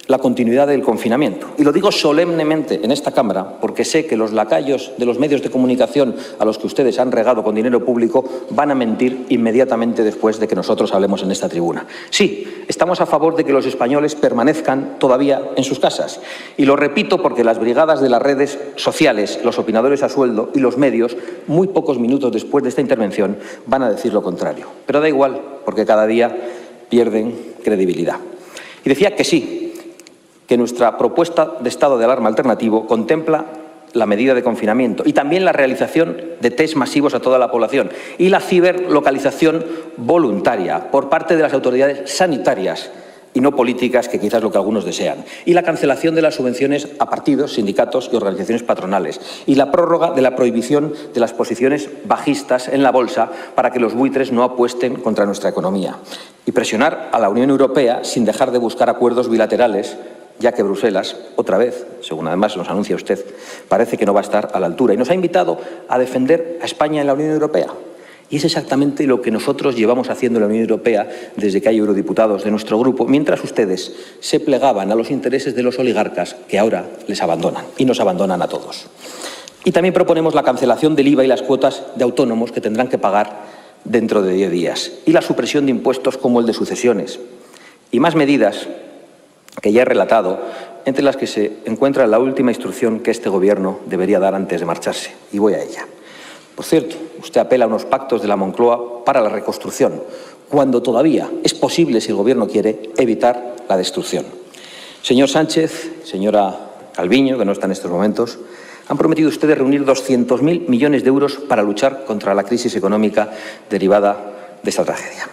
la continuidad del confinamiento. Y lo digo solemnemente en esta Cámara porque sé que los lacayos de los medios de comunicación a los que ustedes han regado con dinero público van a mentir inmediatamente después de que nosotros hablemos en esta tribuna. Sí, estamos a favor de que los españoles permanezcan todavía en sus casas. Y lo repito porque las brigadas de las redes sociales, los opinadores a sueldo y los medios, muy pocos minutos después de esta intervención, van a decir lo contrario. Pero da igual, porque cada día pierden credibilidad. Y decía que sí, que nuestra propuesta de estado de alarma alternativo contempla la medida de confinamiento y también la realización de test masivos a toda la población y la ciberlocalización voluntaria por parte de las autoridades sanitarias y no políticas, que quizás es lo que algunos desean, y la cancelación de las subvenciones a partidos, sindicatos y organizaciones patronales, y la prórroga de la prohibición de las posiciones bajistas en la bolsa para que los buitres no apuesten contra nuestra economía, y presionar a la Unión Europea sin dejar de buscar acuerdos bilaterales, ya que Bruselas, otra vez, según además nos anuncia usted, parece que no va a estar a la altura, y nos ha invitado a defender a España en la Unión Europea. Y es exactamente lo que nosotros llevamos haciendo en la Unión Europea desde que hay eurodiputados de nuestro grupo, mientras ustedes se plegaban a los intereses de los oligarcas que ahora les abandonan y nos abandonan a todos. Y también proponemos la cancelación del IVA y las cuotas de autónomos que tendrán que pagar dentro de 10 días y la supresión de impuestos como el de sucesiones. Y más medidas que ya he relatado, entre las que se encuentra la última instrucción que este Gobierno debería dar antes de marcharse. Y voy a ella. Por cierto, usted apela a unos pactos de la Moncloa para la reconstrucción, cuando todavía es posible, si el Gobierno quiere, evitar la destrucción. Señor Sánchez, señora Calviño, que no está en estos momentos, han prometido ustedes reunir 200.000 millones de euros para luchar contra la crisis económica derivada de esta tragedia.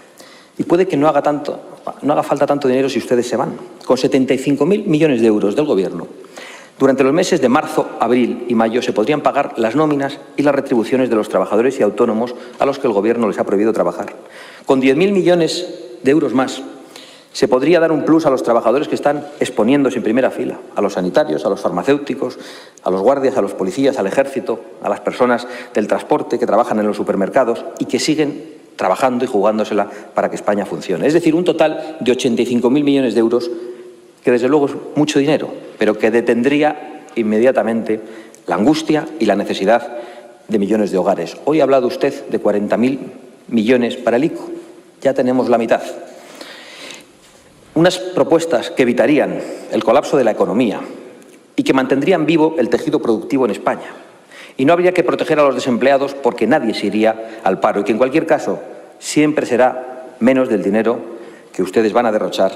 Y puede que no haga falta tanto dinero si ustedes se van. Con 75.000 millones de euros del Gobierno, durante los meses de marzo, abril y mayo se podrían pagar las nóminas y las retribuciones de los trabajadores y autónomos a los que el Gobierno les ha prohibido trabajar. Con 10.000 millones de euros más Se podría dar un plus a los trabajadores que están exponiéndose en primera fila, a los sanitarios, a los farmacéuticos, a los guardias, a los policías, al ejército, a las personas del transporte que trabajan en los supermercados y que siguen trabajando y jugándosela para que España funcione. Es decir, un total de 85.000 millones de euros, que desde luego es mucho dinero, pero que detendría inmediatamente la angustia y la necesidad de millones de hogares. Hoy ha hablado usted de 40.000 millones para el ICO. Ya tenemos la mitad. Unas propuestas que evitarían el colapso de la economía y que mantendrían vivo el tejido productivo en España. Y no habría que proteger a los desempleados porque nadie se iría al paro y que en cualquier caso siempre será menos del dinero que ustedes van a derrochar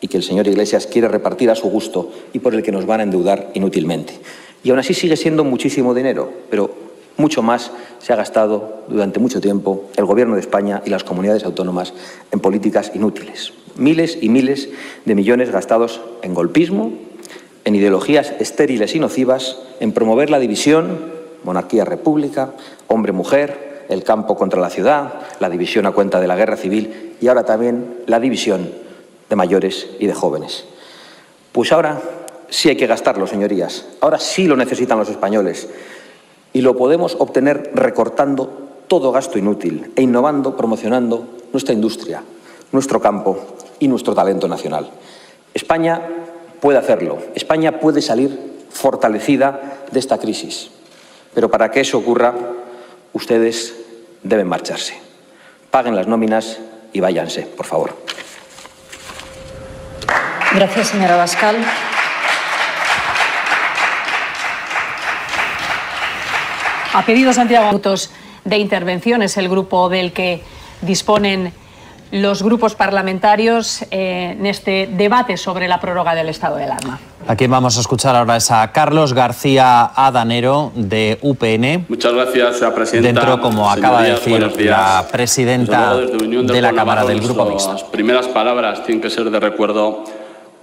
y que el señor Iglesias quiere repartir a su gusto y por el que nos van a endeudar inútilmente. Y aún así sigue siendo muchísimo dinero, pero mucho más se ha gastado durante mucho tiempo el Gobierno de España y las comunidades autónomas en políticas inútiles. Miles y miles de millones gastados en golpismo, en ideologías estériles y nocivas, en promover la división, monarquía-república, hombre-mujer, el campo contra la ciudad, la división a cuenta de la guerra civil y ahora también la división de mayores y de jóvenes. Pues ahora sí hay que gastarlo, señorías. Ahora sí lo necesitan los españoles. Y lo podemos obtener recortando todo gasto inútil e innovando, promocionando nuestra industria, nuestro campo y nuestro talento nacional. España puede hacerlo. España puede salir fortalecida de esta crisis. Pero para que eso ocurra, ustedes deben marcharse. Paguen las nóminas y váyanse, por favor. Gracias, señora Abascal. Ha pedido Santiago minutos de intervención. Es el grupo del que disponen los grupos parlamentarios en este debate sobre la prórroga del estado de alarma. Aquí vamos a escuchar ahora es a Carlos García Adanero, de UPN. Muchas gracias, señora presidenta. Dentro, como acaba de decir la presidenta de la Cámara del Grupo Mixto. Las primeras palabras tienen que ser de recuerdo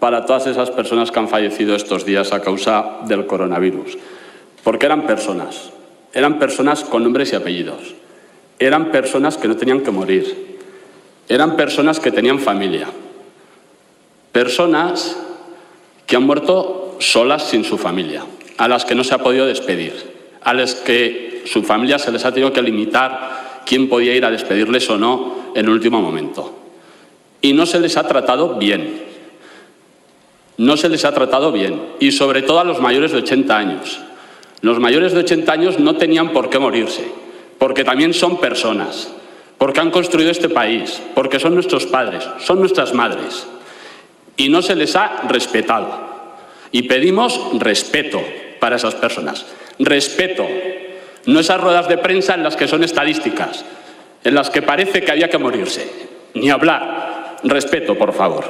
para todas esas personas que han fallecido estos días a causa del coronavirus. Porque eran personas con nombres y apellidos. Eran personas que no tenían que morir. Eran personas que tenían familia. Personas que han muerto solas sin su familia, a las que no se ha podido despedir, a las que su familia se les ha tenido que limitar quién podía ir a despedirles o no en el último momento. Y no se les ha tratado bien. No se les ha tratado bien. Y sobre todo a los mayores de 80 años. Los mayores de 80 años no tenían por qué morirse, porque también son personas, porque han construido este país, porque son nuestros padres, son nuestras madres. Y no se les ha respetado. Y pedimos respeto para esas personas. Respeto. No esas ruedas de prensa en las que son estadísticas, en las que parece que había que morirse. Ni hablar. Respeto, por favor.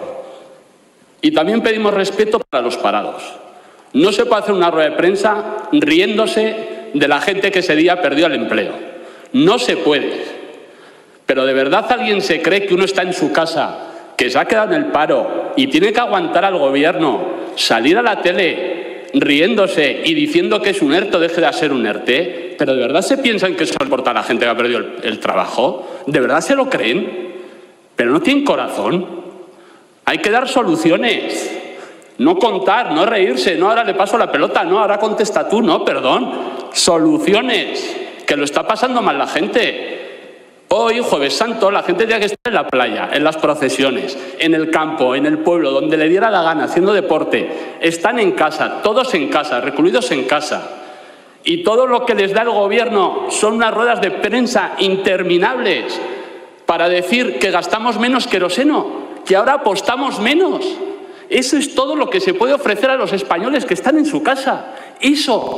Y también pedimos respeto para los parados. No se puede hacer una rueda de prensa riéndose de la gente que ese día perdió el empleo. No se puede. Pero ¿de verdad alguien se cree que uno está en su casa, que se ha quedado en el paro y tiene que aguantar al gobierno, salir a la tele riéndose y diciendo que es un ERTE o deje de ser un ERTE? ¿Pero de verdad se piensan que eso importa a la gente que ha perdido el trabajo? ¿De verdad se lo creen? ¿Pero no tienen corazón? Hay que dar soluciones. No contar, no reírse, no ahora le paso la pelota, no ahora contesta tú, no, perdón. Soluciones, que lo está pasando mal la gente. Hoy, Jueves Santo, la gente tiene que estar en la playa, en las procesiones, en el campo, en el pueblo, donde le diera la gana, haciendo deporte. Están en casa, todos en casa, recluidos en casa. Y todo lo que les da el gobierno son unas ruedas de prensa interminables para decir que gastamos menos queroseno, que ahora apostamos menos. Eso es todo lo que se puede ofrecer a los españoles que están en su casa. Eso,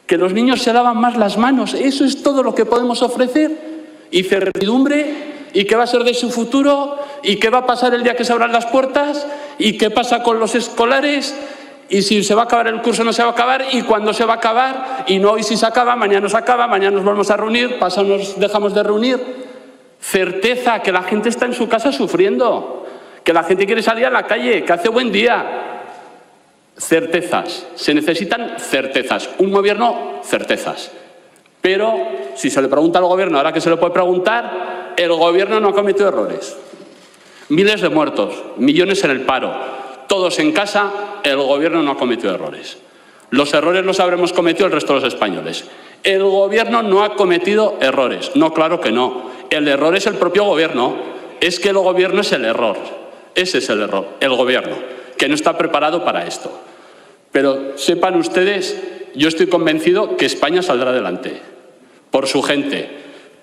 que los niños se lavan más las manos, eso es todo lo que podemos ofrecer. Y certidumbre, y qué va a ser de su futuro, y qué va a pasar el día que se abran las puertas, y qué pasa con los escolares, y si se va a acabar el curso o no se va a acabar, y cuándo se va a acabar, y no hoy si se acaba, mañana nos volvemos a reunir, pasado nos dejamos de reunir. Certeza, que la gente está en su casa sufriendo, que la gente quiere salir a la calle, que hace buen día. Certezas, se necesitan certezas, un gobierno certezas. Pero si se le pregunta al gobierno, ahora que se le puede preguntar, el gobierno no ha cometido errores. Miles de muertos, millones en el paro, todos en casa, el Gobierno no ha cometido errores. Los errores los habremos cometido el resto de los españoles. El Gobierno no ha cometido errores. No, claro que no. El error es el propio Gobierno. Es que el Gobierno es el error. Ese es el error, el Gobierno, que no está preparado para esto. Pero sepan ustedes, yo estoy convencido que España saldrá adelante. Por su gente,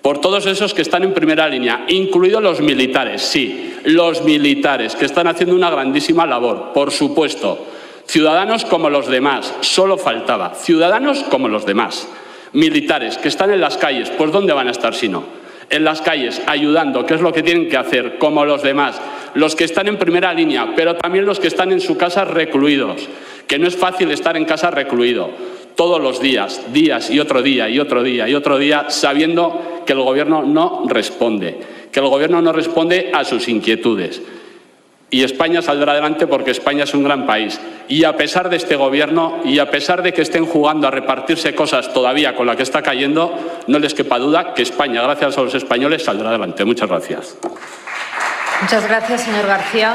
por todos esos que están en primera línea, incluidos los militares, sí, los militares, que están haciendo una grandísima labor, por supuesto. Ciudadanos como los demás, solo faltaba, ciudadanos como los demás. Militares que están en las calles, pues ¿dónde van a estar si no? En las calles, ayudando, que es lo que tienen que hacer, como los demás. Los que están en primera línea, pero también los que están en su casa recluidos, que no es fácil estar en casa recluido. Todos los días, días y otro día y otro día y otro día, sabiendo que el Gobierno no responde, que el Gobierno no responde a sus inquietudes. Y España saldrá adelante porque España es un gran país. Y a pesar de este Gobierno y a pesar de que estén jugando a repartirse cosas todavía con la que está cayendo, no les quepa duda que España, gracias a los españoles, saldrá adelante. Muchas gracias. Muchas gracias, señor García.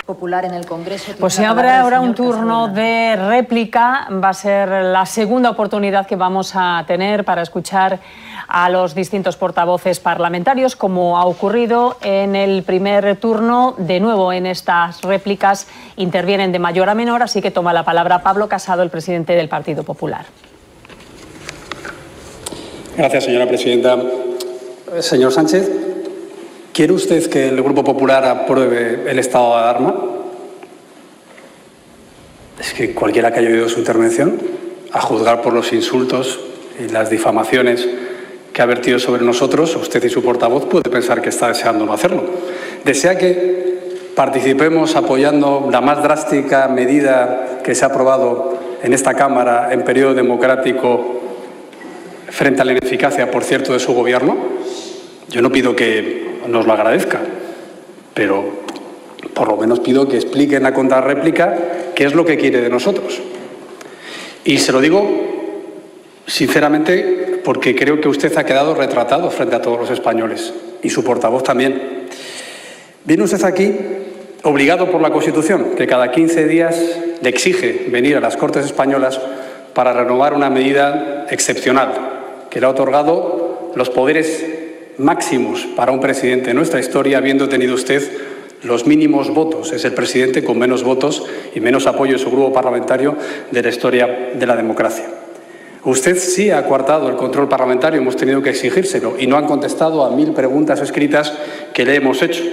Popular en el Congreso. Pues se abre ahora un turno de réplica. Va a ser la segunda oportunidad que vamos a tener para escuchar a los distintos portavoces parlamentarios, como ha ocurrido en el primer turno. De nuevo, en estas réplicas intervienen de mayor a menor, así que toma la palabra Pablo Casado, el presidente del Partido Popular. Gracias, señora presidenta. Señor Sánchez, ¿quiere usted que el Grupo Popular apruebe el estado de alarma? Es que cualquiera que haya oído su intervención, a juzgar por los insultos y las difamaciones que ha vertido sobre nosotros, usted y su portavoz, puede pensar que está deseando no hacerlo. Desea que participemos apoyando la más drástica medida que se ha aprobado en esta Cámara en periodo democrático frente a la ineficacia, por cierto, de su Gobierno. Yo no pido que nos lo agradezca, pero por lo menos pido que explique en la contrarréplica qué es lo que quiere de nosotros. Y se lo digo sinceramente porque creo que usted ha quedado retratado frente a todos los españoles, y su portavoz también. Viene usted aquí obligado por la Constitución, que cada 15 días le exige venir a las Cortes españolas para renovar una medida excepcional que le ha otorgado los poderes máximos para un presidente en nuestra historia, habiendo tenido usted los mínimos votos. Es el presidente con menos votos y menos apoyo de su grupo parlamentario de la historia de la democracia. Usted sí ha coartado el control parlamentario, hemos tenido que exigírselo, y no han contestado a 1000 preguntas escritas que le hemos hecho.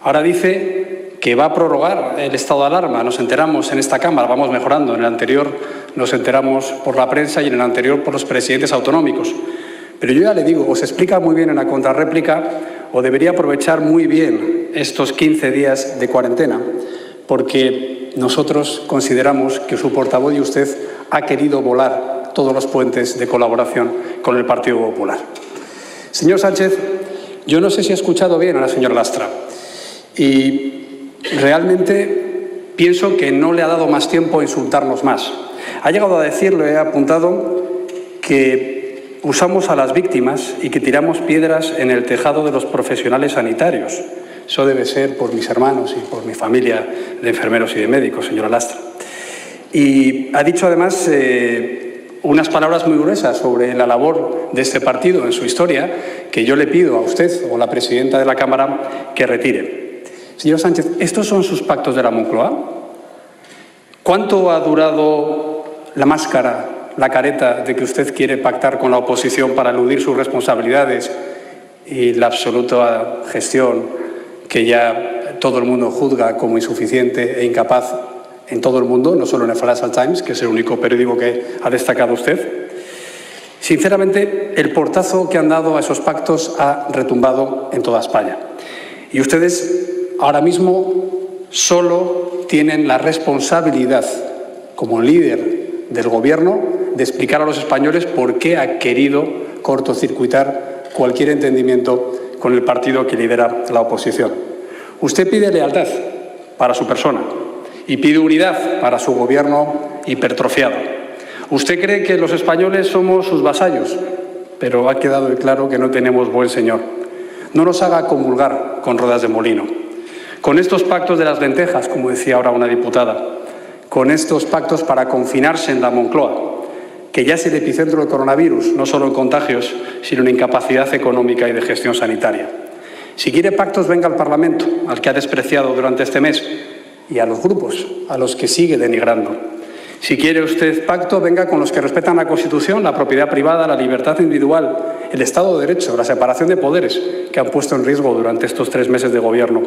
Ahora dice que va a prorrogar el estado de alarma. Nos enteramos en esta Cámara, vamos mejorando. En el anterior nos enteramos por la prensa y en el anterior por los presidentes autonómicos. Pero yo ya le digo, o se explica muy bien en la contrarréplica o debería aprovechar muy bien estos 15 días de cuarentena, porque nosotros consideramos que su portavoz y usted ha querido volar todos los puentes de colaboración con el Partido Popular. Señor Sánchez, yo no sé si ha escuchado bien a la señora Lastra y realmente pienso que no le ha dado más tiempo a insultarnos más. Ha llegado a decirlo, he apuntado, que usamos a las víctimas y que tiramos piedras en el tejado de los profesionales sanitarios. Eso debe ser por mis hermanos y por mi familia de enfermeros y de médicos, señora Lastra. Y ha dicho además unas palabras muy gruesas sobre la labor de este partido en su historia, que yo le pido a usted o a la presidenta de la Cámara que retire. Señor Sánchez, ¿estos son sus pactos de la Moncloa? ¿Cuánto ha durado la máscara, la careta de que usted quiere pactar con la oposición para eludir sus responsabilidades y la absoluta gestión que ya todo el mundo juzga como insuficiente e incapaz en todo el mundo, no solo en el Financial Times, que es el único periódico que ha destacado usted? Sinceramente, el portazo que han dado a esos pactos ha retumbado en toda España. Y ustedes ahora mismo solo tienen la responsabilidad, como líder del Gobierno, de explicar a los españoles por qué ha querido cortocircuitar cualquier entendimiento con el partido que lidera la oposición. Usted pide lealtad para su persona y pide unidad para su Gobierno hipertrofiado. Usted cree que los españoles somos sus vasallos, pero ha quedado claro que no tenemos buen señor. No nos haga comulgar con ruedas de molino. Con estos pactos de las lentejas, como decía ahora una diputada, con estos pactos para confinarse en la Moncloa, que ya es el epicentro del coronavirus, no solo en contagios, sino en incapacidad económica y de gestión sanitaria. Si quiere pactos, venga al Parlamento, al que ha despreciado durante este mes, y a los grupos, a los que sigue denigrando. Si quiere usted pacto, venga con los que respetan la Constitución, la propiedad privada, la libertad individual, el Estado de Derecho, la separación de poderes que han puesto en riesgo durante estos 3 meses de gobierno.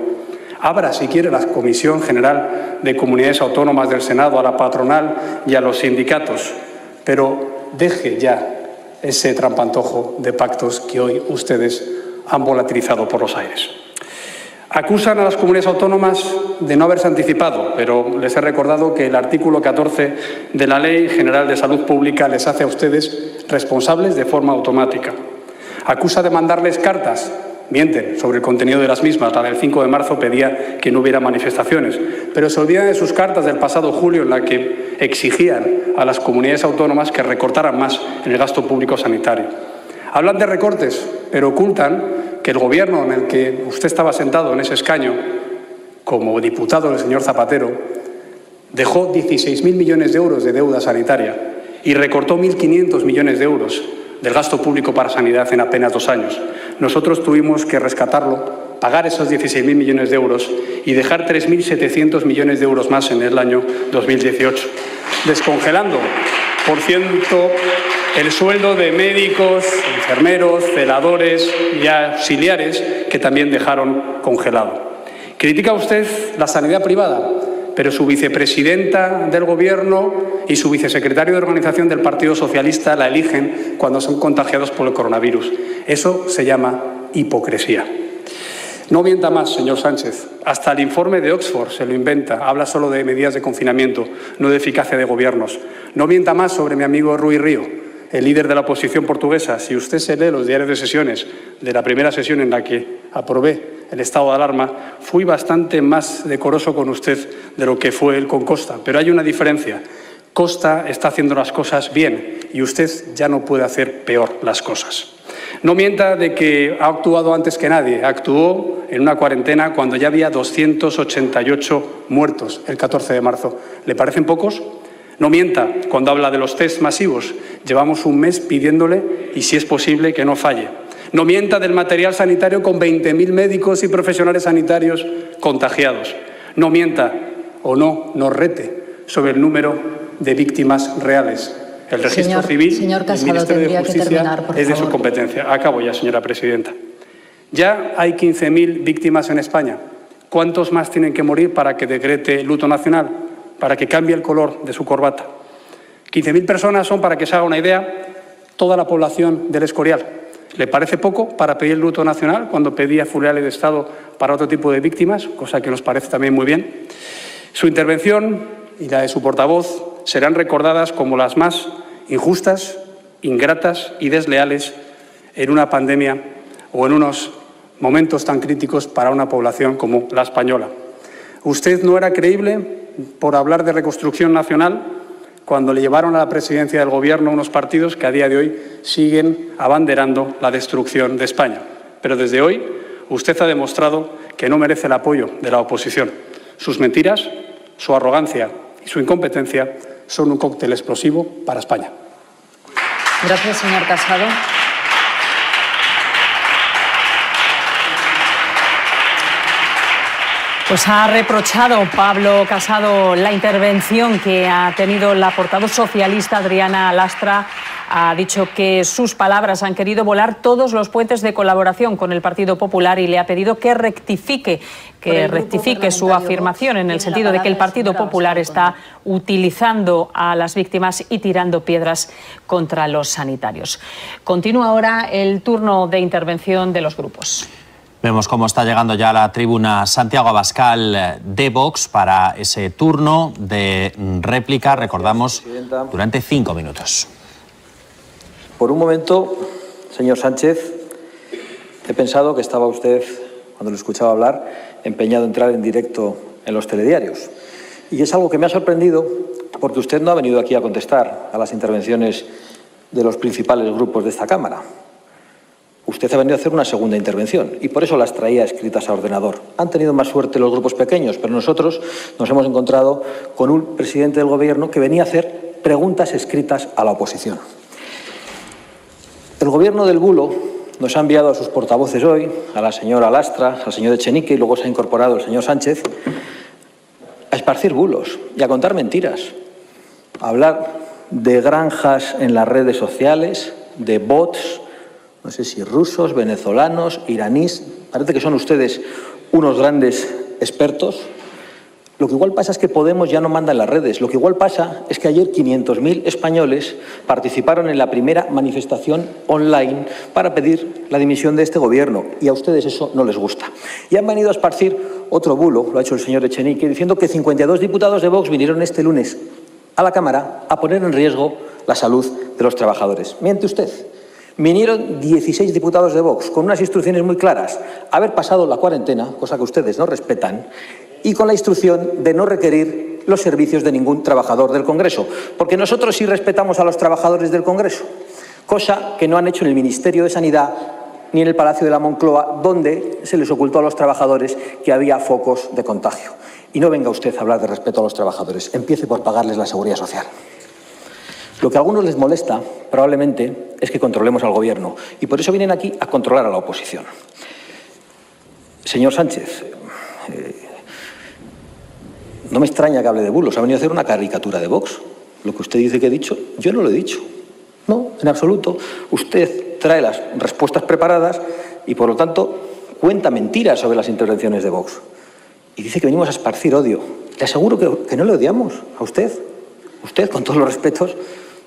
Abra, si quiere, la Comisión General de Comunidades Autónomas del Senado a la patronal y a los sindicatos, pero deje ya ese trampantojo de pactos que hoy ustedes han volatilizado por los aires. Acusan a las comunidades autónomas de no haberse anticipado, pero les he recordado que el artículo 14 de la Ley General de Salud Pública les hace a ustedes responsables de forma automática. Acusa de mandarles cartas, mienten sobre el contenido de las mismas. La del 5 de marzo pedía que no hubiera manifestaciones, pero se olvidan de sus cartas del pasado julio en la que exigían a las comunidades autónomas que recortaran más en el gasto público sanitario. Hablan de recortes, pero ocultan que el Gobierno en el que usted estaba sentado en ese escaño, como diputado del señor Zapatero, dejó 16.000 millones de euros de deuda sanitaria y recortó 1.500 millones de euros del gasto público para sanidad en apenas 2 años. Nosotros tuvimos que rescatarlo, pagar esos 16.000 millones de euros y dejar 3.700 millones de euros más en el año 2018, descongelando, por cierto, el sueldo de médicos, enfermeros, celadores y auxiliares que también dejaron congelado. Critica usted la sanidad privada, pero su vicepresidenta del Gobierno y su vicesecretario de organización del Partido Socialista la eligen cuando son contagiados por el coronavirus. Eso se llama hipocresía. No mienta más, señor Sánchez. Hasta el informe de Oxford se lo inventa. Habla solo de medidas de confinamiento, no de eficacia de gobiernos. No mienta más sobre mi amigo Rui Río, el líder de la oposición portuguesa. Si usted se lee los diarios de sesiones de la primera sesión en la que aprobé el estado de alarma, fui bastante más decoroso con usted de lo que fue él con Costa. Pero hay una diferencia. Costa está haciendo las cosas bien y usted ya no puede hacer peor las cosas. No mienta de que ha actuado antes que nadie. Actuó en una cuarentena cuando ya había 288 muertos el 14 de marzo. ¿Le parecen pocos? No mienta cuando habla de los test masivos. Llevamos un mes pidiéndole y, si es posible, que no falle. No mienta del material sanitario con 20.000 médicos y profesionales sanitarios contagiados. No mienta o no nos rete sobre el número de víctimas reales. El registro civil señor Casado, del Ministerio de Justicia terminar, por es de favor. su competencia. Acabo ya, señora presidenta. Ya hay 15.000 víctimas en España. ¿Cuántos más tienen que morir para que decrete luto nacional? Para que cambie el color de su corbata. 15.000 personas son, para que se haga una idea, toda la población del Escorial. ¿Le parece poco para pedir el luto nacional cuando pedía funerales de Estado para otro tipo de víctimas? Cosa que nos parece también muy bien. Su intervención y la de su portavoz serán recordadas como las más injustas, ingratas y desleales en una pandemia o en unos momentos tan críticos para una población como la española. Usted no era creíble por hablar de reconstrucción nacional cuando le llevaron a la presidencia del Gobierno unos partidos que a día de hoy siguen abanderando la destrucción de España. Pero desde hoy usted ha demostrado que no merece el apoyo de la oposición. Sus mentiras, su arrogancia y su incompetencia son un cóctel explosivo para España. Gracias, señor Casado. Pues ha reprochado Pablo Casado la intervención que ha tenido la portavoz socialista Adriana Lastra. Ha dicho que sus palabras han querido volar todos los puentes de colaboración con el Partido Popular y le ha pedido que rectifique su afirmación en el sentido de que el Partido Popular está utilizando a las víctimas y tirando piedras contra los sanitarios. Continúa ahora el turno de intervención de los grupos. Vemos cómo está llegando ya a la tribuna Santiago Abascal de Vox para ese turno de réplica, recordamos, durante 5 minutos. Por un momento, señor Sánchez, he pensado que estaba usted, cuando lo escuchaba hablar, empeñado en entrar en directo en los telediarios. Y es algo que me ha sorprendido porque usted no ha venido aquí a contestar a las intervenciones de los principales grupos de esta Cámara. usted ha venido a hacer una segunda intervención y por eso las traía escritas a ordenador. Han tenido más suerte los grupos pequeños, pero nosotros nos hemos encontrado con un presidente del Gobierno que venía a hacer preguntas escritas a la oposición. El Gobierno del bulo nos ha enviado a sus portavoces hoy, a la señora Lastra, al señor Echenique, y luego se ha incorporado el señor Sánchez, a esparcir bulos y a contar mentiras, a hablar de granjas en las redes sociales, de bots, no sé si rusos, venezolanos, iraníes. Parece que son ustedes unos grandes expertos. Lo que igual pasa es que Podemos ya no manda en las redes. Lo que igual pasa es que ayer 500.000 españoles participaron en la primera manifestación online para pedir la dimisión de este Gobierno y a ustedes eso no les gusta. Y han venido a esparcir otro bulo, lo ha hecho el señor Echenique, diciendo que 52 diputados de Vox vinieron este lunes a la Cámara a poner en riesgo la salud de los trabajadores. Miente usted. Vinieron 16 diputados de Vox con unas instrucciones muy claras, haber pasado la cuarentena, cosa que ustedes no respetan, y con la instrucción de no requerir los servicios de ningún trabajador del Congreso, porque nosotros sí respetamos a los trabajadores del Congreso, cosa que no han hecho en el Ministerio de Sanidad ni en el Palacio de la Moncloa, donde se les ocultó a los trabajadores que había focos de contagio. Y no venga usted a hablar de respeto a los trabajadores, empiece por pagarles la seguridad social. Lo que a algunos les molesta, probablemente, es que controlemos al Gobierno, y por eso vienen aquí a controlar a la oposición. Señor Sánchez, no me extraña que hable de bulos. Ha venido a hacer una caricatura de Vox. Lo que usted dice que he dicho, yo no lo he dicho. No, en absoluto. Usted trae las respuestas preparadas y, por lo tanto, cuenta mentiras sobre las intervenciones de Vox. Y dice que venimos a esparcir odio. Le aseguro que no le odiamos a usted. Usted, con todos los respetos,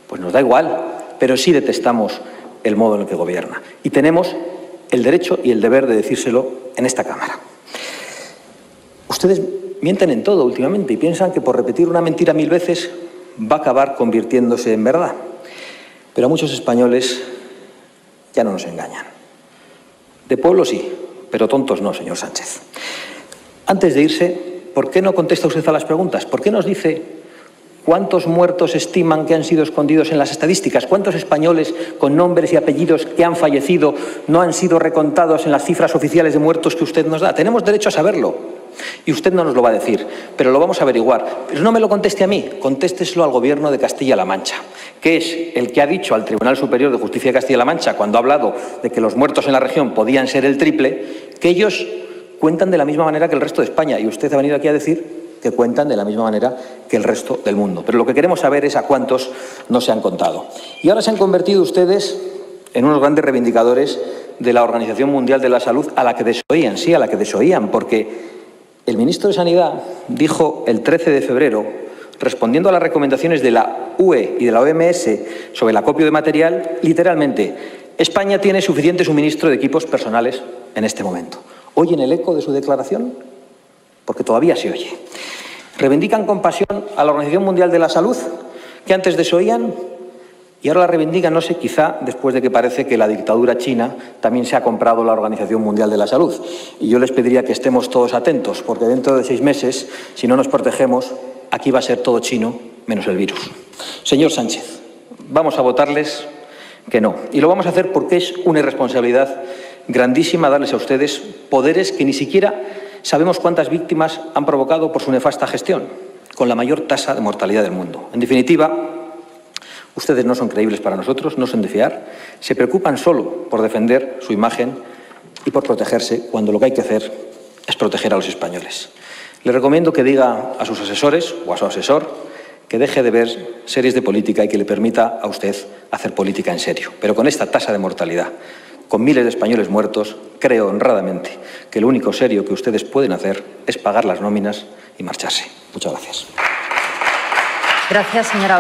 pues nos da igual, pero sí detestamos el modo en el que gobierna. Y tenemos el derecho y el deber de decírselo en esta Cámara. Ustedes mienten en todo últimamente y piensan que por repetir una mentira 1000 veces va a acabar convirtiéndose en verdad. Pero a muchos españoles ya no nos engañan. De pueblo sí, pero tontos no, señor Sánchez. Antes de irse, ¿por qué no contesta usted a las preguntas? ¿Por qué nos dice cuántos muertos estiman que han sido escondidos en las estadísticas? ¿Cuántos españoles con nombres y apellidos que han fallecido no han sido recontados en las cifras oficiales de muertos que usted nos da? Tenemos derecho a saberlo. Y usted no nos lo va a decir, pero lo vamos a averiguar. Pero no me lo conteste a mí, contésteselo al Gobierno de Castilla-La Mancha, que es el que ha dicho al Tribunal Superior de Justicia de Castilla-La Mancha, cuando ha hablado de que los muertos en la región podían ser el triple, que ellos cuentan de la misma manera que el resto de España. Y usted ha venido aquí a decir que cuentan de la misma manera que el resto del mundo. Pero lo que queremos saber es a cuántos no se han contado. Y ahora se han convertido ustedes en unos grandes reivindicadores de la Organización Mundial de la Salud, a la que desoían, sí, a la que desoían, porque el ministro de Sanidad dijo el 13 de febrero, respondiendo a las recomendaciones de la UE y de la OMS sobre el acopio de material, literalmente, España tiene suficiente suministro de equipos personales en este momento. ¿Oyen el eco de su declaración? Porque todavía se oye. Reivindican con pasión a la Organización Mundial de la Salud, que antes desoían, y ahora la reivindican, no sé, quizá después de que parece que la dictadura china también se ha comprado la Organización Mundial de la Salud. Y yo les pediría que estemos todos atentos, porque dentro de 6 meses, si no nos protegemos, aquí va a ser todo chino, menos el virus. Señor Sánchez, vamos a votarles que no. Y lo vamos a hacer porque es una irresponsabilidad grandísima darles a ustedes poderes que ni siquiera sabemos cuántas víctimas han provocado por su nefasta gestión, con la mayor tasa de mortalidad del mundo. En definitiva, ustedes no son creíbles para nosotros, no son de fiar, se preocupan solo por defender su imagen y por protegerse, cuando lo que hay que hacer es proteger a los españoles. Le recomiendo que diga a sus asesores o a su asesor que deje de ver series de política y que le permita a usted hacer política en serio. Pero con esta tasa de mortalidad, con miles de españoles muertos, creo honradamente que lo único serio que ustedes pueden hacer es pagar las nóminas y marcharse. Muchas gracias. Gracias, señora.